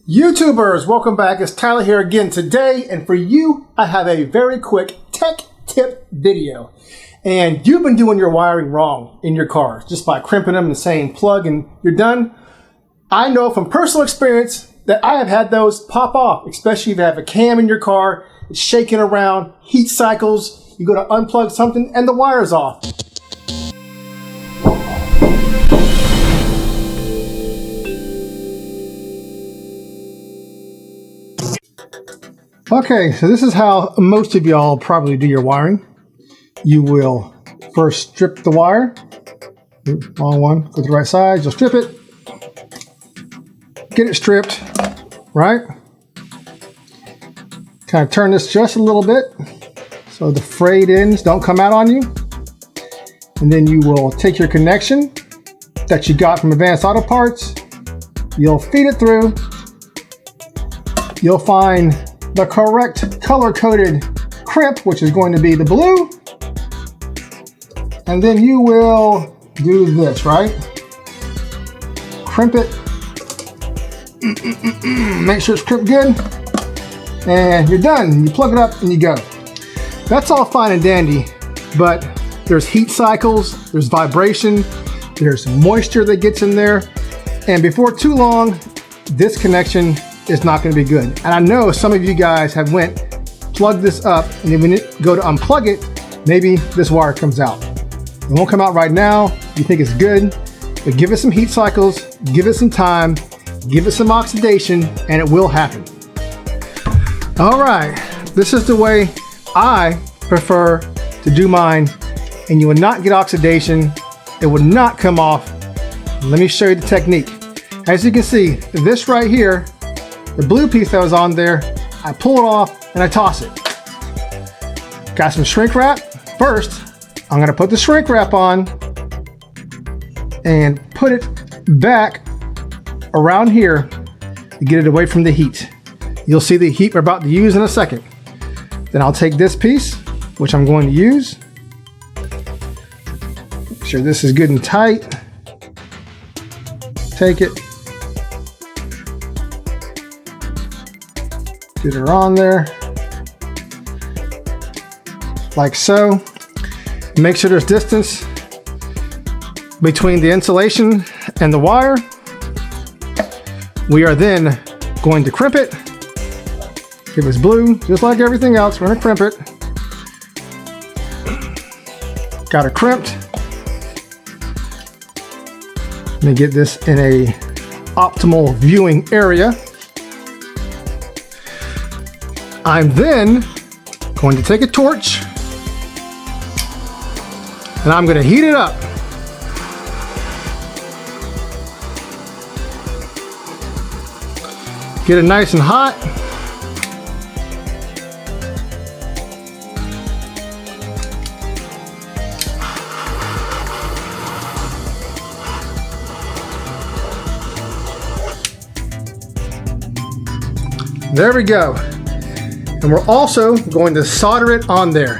YouTubers, welcome back. It's Tyler here again today, and for you, I have a very quick tech tip video. And you've been doing your wiring wrong in your cars just by crimping them and saying plug and you're done. I know from personal experience that I have had those pop off, especially if you have a cam in your car, it's shaking around, heat cycles, you go to unplug something and the wire's off. Okay, so this is how most of y'all probably do your wiring. You will first strip the wire. Wrong one, go to the right side, you'll strip it. Get it stripped, right? Kind of turn this just a little bit so the frayed ends don't come out on you. And then you will take your connection that you got from Advanced Auto Parts. You'll feed it through. You'll find the correct color-coded crimp, which is going to be the blue. And then you will do this, right? Crimp it. Make sure it's crimped good. And you're done. You plug it up and you go. That's all fine and dandy, but there's heat cycles, there's vibration, there's moisture that gets in there. And before too long, this connection is not going to be good. And I know some of you guys have plugged this up, and then when you go to unplug it, maybe this wire comes out. It won't come out right now. You think it's good, but give it some heat cycles, give it some time, give it some oxidation, and it will happen. All right, this is the way I prefer to do mine, and you will not get oxidation. It will not come off. Let me show you the technique. As you can see, this right here, the blue piece that was on there, I pull it off and I toss it. Got some shrink wrap. First, I'm gonna put the shrink wrap on and put it back around here to get it away from the heat. You'll see the heat we're about to use in a second. Then I'll take this piece, which I'm going to use. Make sure this is good and tight. Take it. Get her on there, like so. Make sure there's distance between the insulation and the wire. We are then going to crimp it. If it's blue, just like everything else, we're gonna crimp it. Got it crimped. Let me get this in a optimal viewing area. I'm then going to take a torch and I'm going to heat it up. Get it nice and hot. There we go. And we're also going to solder it on there.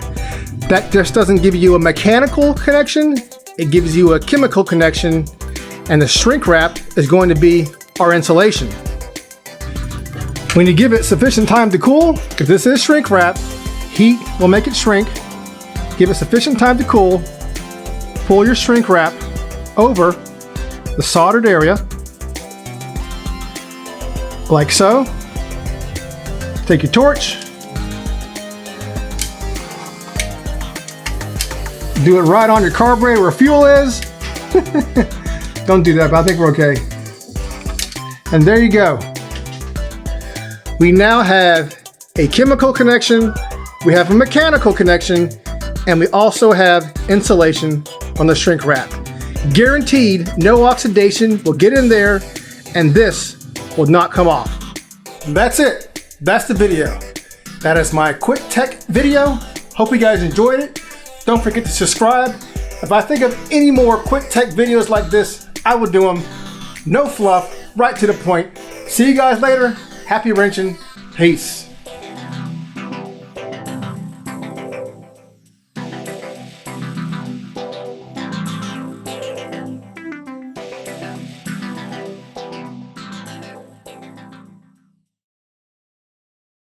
That just doesn't give you a mechanical connection, it gives you a chemical connection, and the shrink wrap is going to be our insulation. When you give it sufficient time to cool, if this is shrink wrap, heat will make it shrink. Give it sufficient time to cool, pull your shrink wrap over the soldered area, like so. Take your torch, do it right on your carburetor where fuel is. Don't do that, but I think we're okay. And there you go. We now have a chemical connection, we have a mechanical connection, and we also have insulation on the shrink wrap. Guaranteed, no oxidation will get in there, and this will not come off. And that's it. That's the video. That is my quick tech video. Hope you guys enjoyed it. Don't forget to subscribe. If I think of any more quick tech videos like this, I will do them. No fluff, right to the point. See you guys later. Happy wrenching. Peace.